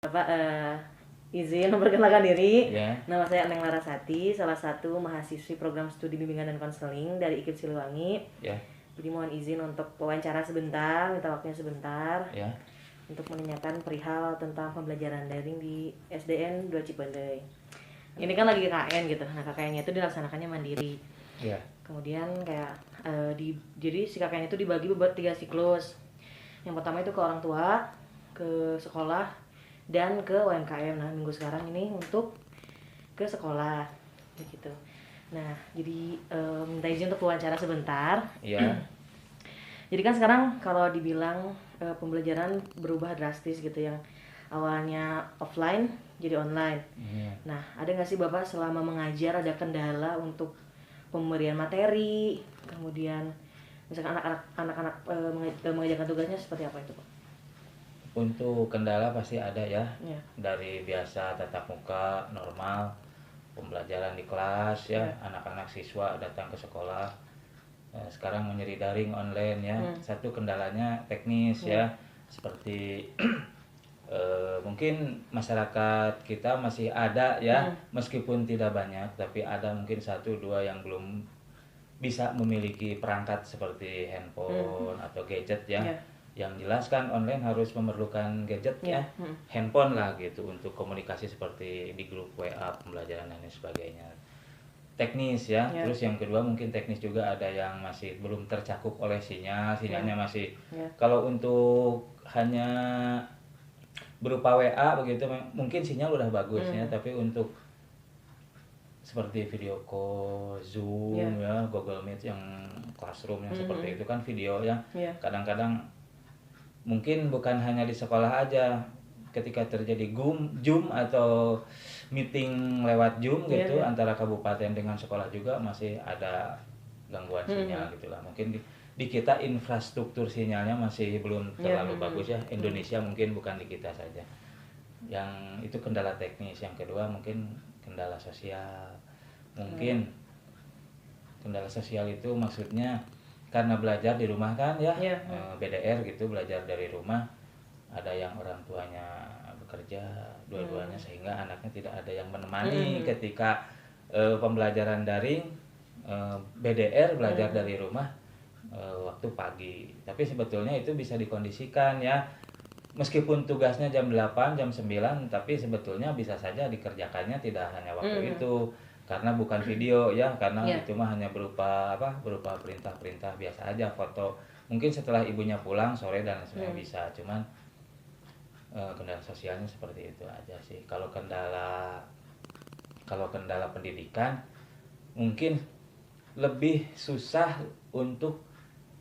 Bapak izin memperkenalkan diri. Ya. Nama saya Neng Larasati, salah satu mahasiswi program studi bimbingan dan konseling dari IKIP Siliwangi. Ya. Jadi mohon izin untuk wawancara sebentar, minta waktunya sebentar. Ya. Untuk menanyakan perihal tentang pembelajaran daring di SDN 2 Cipendei. Ini kan lagi KKN gitu. Nah, KKN-nya itu dilaksanakannya mandiri. Ya. Kemudian kayak jadi si KKN itu dibagi buat 3 siklus. Yang pertama itu ke orang tua, ke sekolah, dan ke UMKM. Nah, minggu sekarang ini untuk ke sekolah gitu. Nah, jadi minta izin untuk wawancara sebentar. Iya. Jadi kan sekarang kalau dibilang pembelajaran berubah drastis gitu, yang awalnya offline jadi online. Nah, ada nggak sih Bapak selama mengajar ada kendala untuk pemberian materi, kemudian misalkan anak-anak mengerjakan tugasnya seperti apa itu Pak? Untuk kendala pasti ada ya. Ya. Dari biasa tatap muka normal, pembelajaran di kelas ya, anak-anak siswa datang ke sekolah. Sekarang menjadi daring online ya. Satu kendalanya teknis ya, seperti mungkin masyarakat kita masih ada ya, meskipun tidak banyak, tapi ada mungkin 1-2 yang belum bisa memiliki perangkat seperti handphone atau gadget ya. Yang jelas kan online harus memerlukan gadget ya, handphone lah gitu untuk komunikasi seperti di grup WA pembelajaran dan lain sebagainya. Teknis ya. Terus yang kedua mungkin teknis juga ada yang masih belum tercakup oleh sinyalnya masih. Kalau untuk hanya berupa WA begitu mungkin sinyal udah bagus ya, tapi untuk seperti video call, Zoom ya, Google Meet yang classroom yang seperti itu kan video ya. Kadang-kadang mungkin bukan hanya di sekolah aja, ketika terjadi Zoom atau meeting lewat Zoom gitu antara kabupaten dengan sekolah juga masih ada gangguan sinyal gitulah. Mungkin di kita infrastruktur sinyalnya masih belum terlalu bagus ya. Indonesia mungkin bukan di kita saja. Yang itu kendala teknis. Yang kedua mungkin kendala sosial. Mungkin kendala sosial itu maksudnya karena belajar di rumah kan ya, BDR gitu, belajar dari rumah, ada yang orang tuanya bekerja dua-duanya sehingga anaknya tidak ada yang menemani ketika pembelajaran daring, BDR belajar dari rumah waktu pagi. Tapi sebetulnya itu bisa dikondisikan ya, meskipun tugasnya jam 8, jam 9, tapi sebetulnya bisa saja dikerjakannya tidak hanya waktu itu. Karena bukan video ya, karena itu mah hanya berupa perintah-perintah biasa aja, foto. Mungkin setelah ibunya pulang sore dan sebagainya bisa, cuman kendala sosialnya seperti itu aja sih. Kalau kendala pendidikan mungkin lebih susah untuk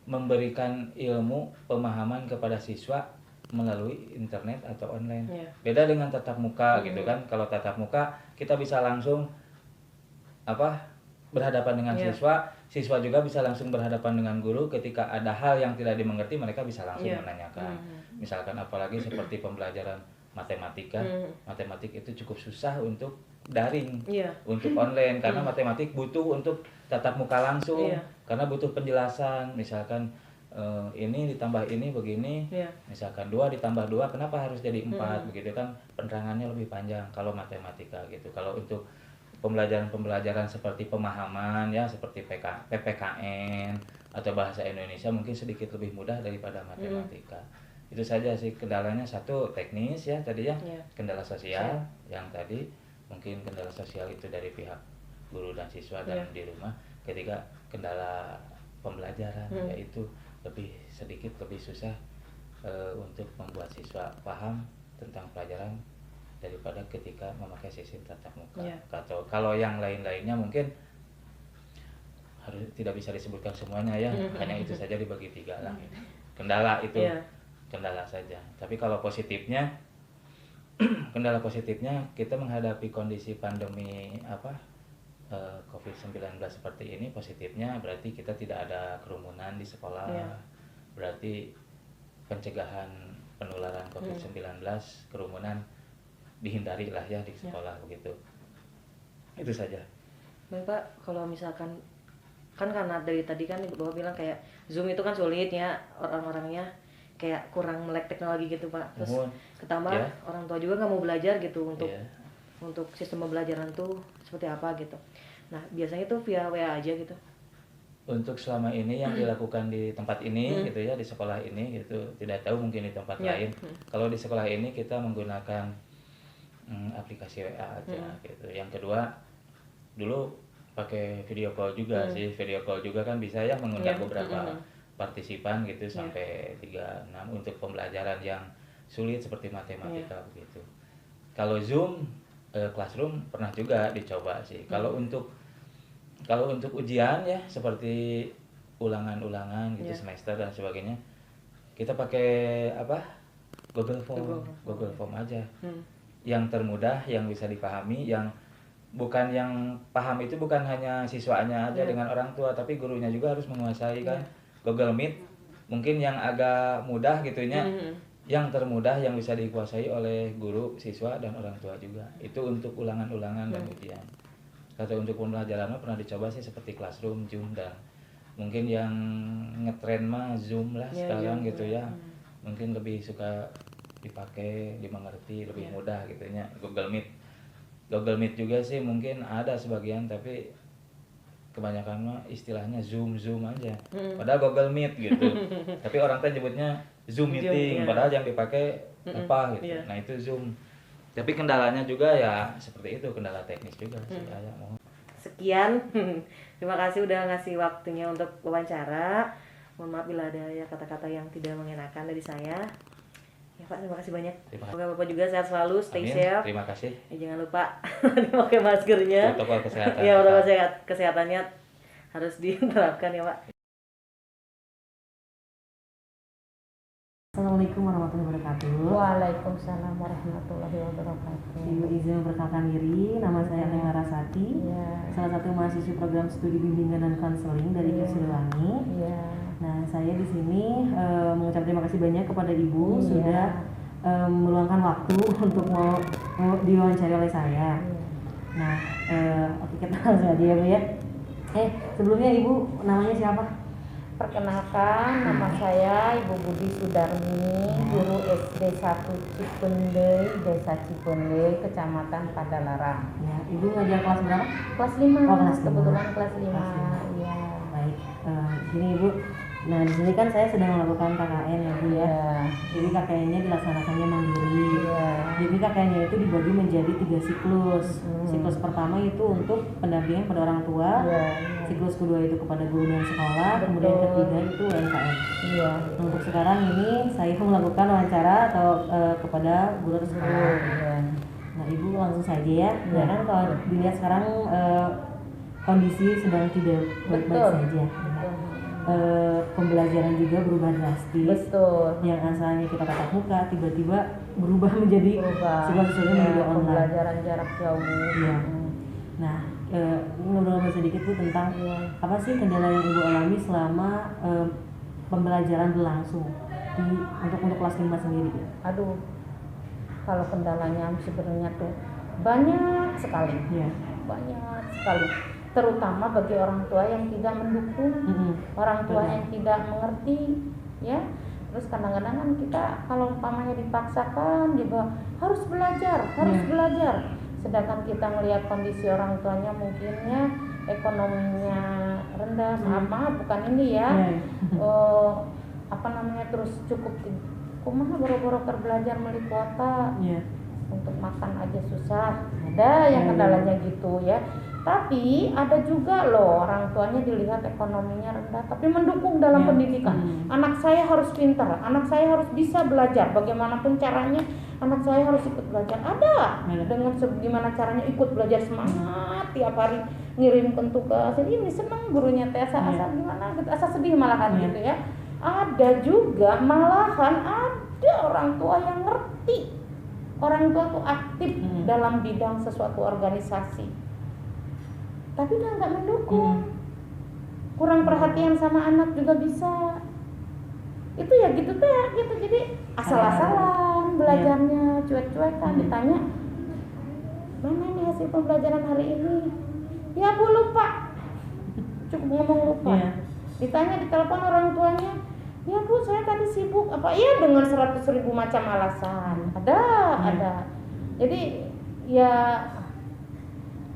memberikan ilmu pemahaman kepada siswa melalui internet atau online. Beda dengan tatap muka gitu kan. Kalau tatap muka kita bisa langsung berhadapan dengan siswa juga bisa langsung berhadapan dengan guru. Ketika ada hal yang tidak dimengerti mereka bisa langsung menanyakan. Misalkan apalagi seperti pembelajaran matematika, matematik itu cukup susah untuk daring, untuk online, karena matematik butuh untuk tatap muka langsung, karena butuh penjelasan. Misalkan ini ditambah ini begini, misalkan 2 ditambah 2 kenapa harus jadi 4 begitu kan, penerangannya lebih panjang kalau matematika gitu. Kalau untuk pembelajaran seperti pemahaman ya, seperti PPKN atau bahasa Indonesia mungkin sedikit lebih mudah daripada matematika. Itu saja sih kendalanya. Satu teknis ya tadi ya, kendala sosial yang tadi mungkin kendala sosial itu dari pihak guru dan siswa dan di rumah. Ketiga kendala pembelajaran, yaitu sedikit lebih susah untuk membuat siswa paham tentang pelajaran daripada ketika memakai sistem tatap muka. Atau kalau yang lain-lainnya mungkin harus tidak bisa disebutkan semuanya ya, hanya itu saja dibagi 3 lah. Kendala itu kendala saja. Tapi kalau positifnya kendala positifnya kita menghadapi kondisi pandemi COVID-19 seperti ini, positifnya berarti kita tidak ada kerumunan di sekolah. Berarti pencegahan penularan COVID-19, kerumunan dihindari lah ya di sekolah begitu. Itu saja. Baik Pak, kalau misalkan kan karena dari tadi kan Bapak bilang kayak Zoom itu kan sulit ya orang-orangnya. kayak kurang melek teknologi gitu Pak. Terus ketambah ya. orang tua juga nggak mau belajar gitu untuk sistem pembelajaran tuh seperti apa gitu. Nah biasanya tuh via WA aja gitu. Untuk selama ini yang dilakukan di tempat ini gitu ya, di sekolah ini gitu, tidak tahu mungkin di tempat lain. Kalau di sekolah ini kita menggunakan aplikasi WA aja gitu. Yang kedua, dulu pakai video call juga sih. Video call juga kan bisa ya mengundang beberapa partisipan gitu sampai 36 untuk pembelajaran yang sulit seperti matematika begitu. Kalau Zoom Classroom pernah juga dicoba sih. Kalau untuk ujian ya seperti ulangan-ulangan gitu semester dan sebagainya, kita pakai apa? Google Form aja. Yang termudah, yang bisa dipahami, yang paham itu bukan hanya siswanya aja dengan orang tua, tapi gurunya juga harus menguasai kan. Google Meet mungkin yang agak mudah gitunya. Yang termudah yang bisa dikuasai oleh guru, siswa dan orang tua juga. Itu untuk ulangan-ulangan dan ujian. Kalau untuk pembelajaran pernah dicoba sih seperti Classroom, Zoom, dan mungkin yang ngetren mah Zoom lah sekarang gitu ya. Mungkin lebih suka dipakai, dimengerti, lebih mudah gitu ya. Google Meet juga sih mungkin ada sebagian, tapi kebanyakan mah istilahnya Zoom aja. Padahal Google Meet gitu. Tapi orang teh nyebutnya Zoom meeting, padahal yang dipakai apa gitu. Nah itu Zoom. Tapi kendalanya juga ya seperti itu, kendala teknis juga sih ya. Sekian, terima kasih udah ngasih waktunya untuk wawancara. Mohon maaf bila ada ya kata-kata yang tidak mengenakan dari saya. Ya Pak, terima kasih banyak. Semoga Bapak juga sehat selalu, stay safe. Terima kasih. Jangan lupa pakai maskernya. Protokol kesehatan. Ya, protokol kesehatannya harus diterapkan ya Pak. Assalamualaikum warahmatullahi wabarakatuh. Waalaikumsalam warahmatullahi wabarakatuh. Ibu izin memperkenalkan diri, nama saya Neng Larasati, salah satu mahasiswi program studi bimbingan dan konseling dari Siliwangi. Nah, saya di sini mengucap terima kasih banyak kepada Ibu sudah meluangkan waktu untuk mau diwawancari oleh saya. Nah, oke kita langsung aja ya Bu ya. Sebelumnya Ibu namanya siapa? Perkenalkan, nama saya Ibu Budi Sudarmi, guru SD 1 Cipendei, Desa Cipendei, Kecamatan Padalarang. Ya, Ibu ngajar kelas berapa? Kelas 5. Oh, kelas 5. Kebetulan kelas 5. Iya. Baik. Gini Ibu. Nah, di sini kan saya sedang melakukan KKN ya Bu ya. Jadi KKN-nya dilaksanakannya mandiri. Jadi KKN-nya itu dibagi menjadi 3 siklus. Siklus pertama itu untuk pendampingan pada orang tua. Siklus kedua itu kepada guru dan sekolah. Kemudian ketiga itu UMKM. Untuk sekarang ini saya melakukan wawancara atau kepada guru dan sekolah. Nah, Ibu langsung saja ya. Ya kan kalau dilihat sekarang kondisi sedang tidak baik-baik saja. Pembelajaran juga berubah drastis. Betul. Yang asalnya kita tatap muka tiba-tiba berubah menjadi segala sesuatu menjadi online. Pembelajaran jarak jauh. Iya. Nah, ngobrol sedikit Bu tentang apa sih kendala yang Ibu alami selama pembelajaran berlangsung untuk kelas 5 sendiri? Aduh, kalau kendalanya sebenarnya tuh banyak sekali. Banyak sekali. Terutama bagi orang tua yang tidak mendukung, orang tua yang tidak mengerti, ya. Terus kadang-kadang kan kita kalau umpamanya dipaksakan juga harus belajar, sedangkan kita melihat kondisi orang tuanya mungkinnya ekonominya rendah, maaf bukan ini ya, terus cukup kumaha boro-boro belajar beli kuota, untuk makan aja susah, ada yang kendalanya gitu ya. Tapi ada juga loh orang tuanya dilihat ekonominya rendah tapi mendukung dalam pendidikan. Anak saya harus pintar, anak saya harus bisa belajar. Bagaimanapun caranya anak saya harus ikut belajar. Ada dengan gimana caranya ikut belajar, semangat tiap hari ngirim tugas. Ini senang gurunya teh asa gimana gitu, asa sedih malahan gitu ya. Ada juga malahan ada orang tua yang ngerti. Orang tua tuh aktif dalam bidang sesuatu organisasi. Tapi dia nggak mendukung, kurang perhatian sama anak juga bisa. Itu ya gitu teh, gitu. Jadi asal-asalan belajarnya, cuek-cuekan. Ditanya, mana nih hasil pembelajaran hari ini? Ya Bu lupa, cukup ngomong lupa. Ditanya di telepon orang tuanya, ya Bu saya tadi sibuk sibuk apa ya dengan 100.000 macam alasan. Ada. Jadi ya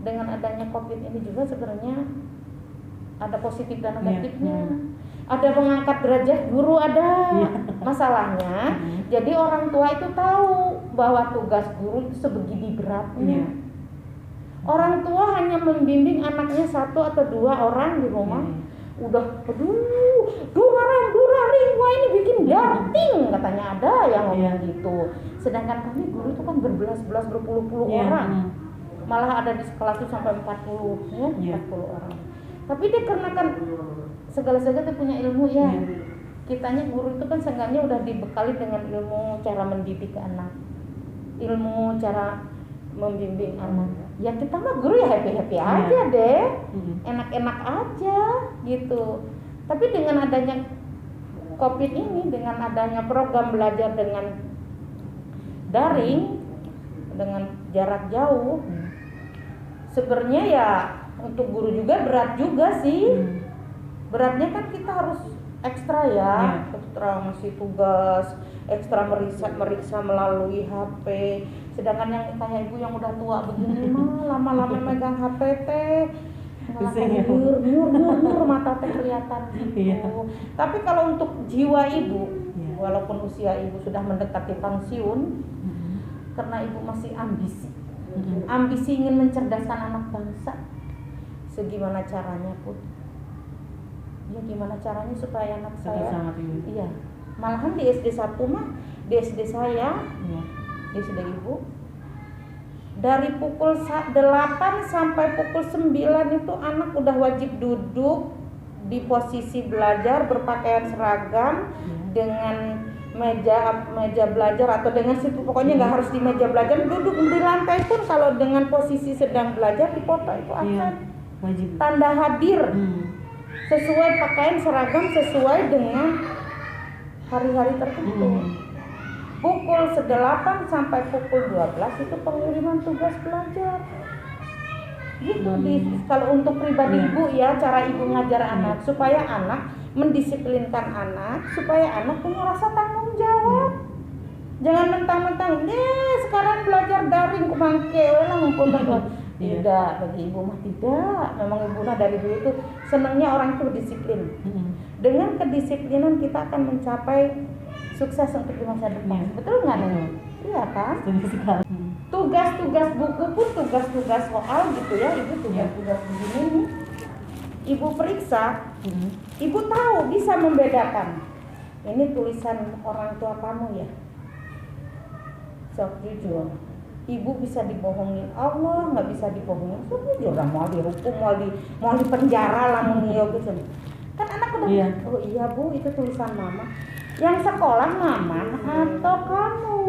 dengan adanya COVID ini juga sebenarnya ada positif dan negatifnya. Ada mengangkat derajat guru, ada. Masalahnya jadi orang tua itu tahu bahwa tugas guru itu sebegini beratnya. Orang tua hanya membimbing anaknya 1 atau 2 orang di rumah. Udah duraring, wah ini bikin darting, katanya ada yang ngomong gitu. Sedangkan kami guru itu kan berbelas-belas, berpuluh-puluh orang. Malah ada di sekolah itu sampai 40 ya, 40 orang. Tapi dia karena kan segala-segala punya ilmu ya. Kitanya guru itu kan seenggaknya udah dibekali dengan ilmu cara mendidik anak, ilmu cara membimbing anak. Ya kita mah guru ya happy-happy aja deh, enak-enak aja gitu. Tapi dengan adanya COVID ini, dengan adanya program belajar dengan daring, dengan jarak jauh, sebenarnya ya untuk guru juga berat juga sih. Beratnya kan kita harus ekstra ya, ekstra ngasih tugas, ekstra meriksa melalui HP. Sedangkan yang kayak ibu yang udah tua begini mah lama-lama megang HP teh nyur mata teh kelihatan gitu. Tapi kalau untuk jiwa ibu, walaupun usia ibu sudah mendekati pensiun, karena ibu masih ambisi ingin mencerdaskan anak bangsa, segimana caranya pun. Ya gimana caranya supaya anak saya malahan di SD 1 mah, di SD saya, di SD ibu, dari pukul 8 sampai pukul 9 itu anak udah wajib duduk di posisi belajar berpakaian seragam dengan meja belajar atau dengan situ, pokoknya nggak harus di meja belajar, duduk di lantai pun kalau dengan posisi sedang belajar dipoto itu akan tanda hadir. Sesuai pakaian seragam sesuai dengan hari-hari tertentu. Pukul 8 sampai pukul 12 itu pengiriman tugas belajar. Gitu kalau untuk pribadi ibu ya, cara ibu ngajar anak supaya anak mendisiplinkan anak, supaya anak punya rasa tanggung jawab. Jangan mentang-mentang, sekarang belajar daring kumangke lah ngumpul. Tidak, bagi ibu mah tidak. Memang ibu dari dulu itu senangnya orang itu disiplin. Dengan kedisiplinan kita akan mencapai sukses untuk di masa depan. Betul nggak nih? Iya kan? Tugas-tugas buku pun tugas-tugas soal gitu ya, ibu tugas-tugas begini nih. Ibu periksa, ibu tahu bisa membedakan. Ini tulisan orang tua kamu ya. Sok jujur. Ibu bisa dibohongin Allah, nggak bisa dibohongin. Jujur lah, mau dihukum, mau di penjara lah, mengiyo gitu. Kan anak udah, oh iya bu, itu tulisan mama. Yang sekolah mama atau kamu?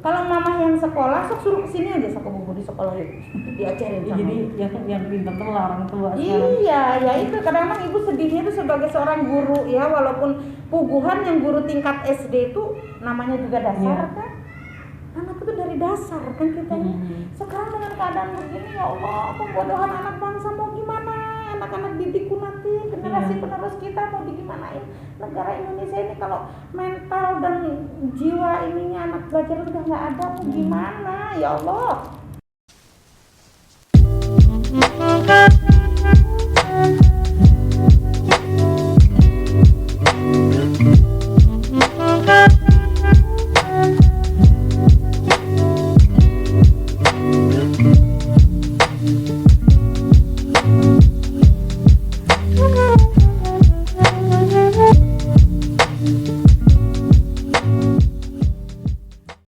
Kalau mama yang sekolah, sok suruh kesini aja sok bu di sekolah itu, diajarin sama. Jadi yang pintar tuh orang tua sekarang. Iya, ya itu kadang-kadang ibu sedihnya itu sebagai seorang guru ya, walaupun puguhan yang guru tingkat SD itu namanya juga dasar kan. Anak itu dari dasar kan kita. Sekarang dengan keadaan begini, ya Allah, pembodohan anak bangsa mau gimana? Anak-anak didikku nanti, generasi penerus kita mau digimanain? Negara Indonesia ini kalau mental dan jiwa ininya anak belajar udah nggak ada, mau gimana? Ya Allah.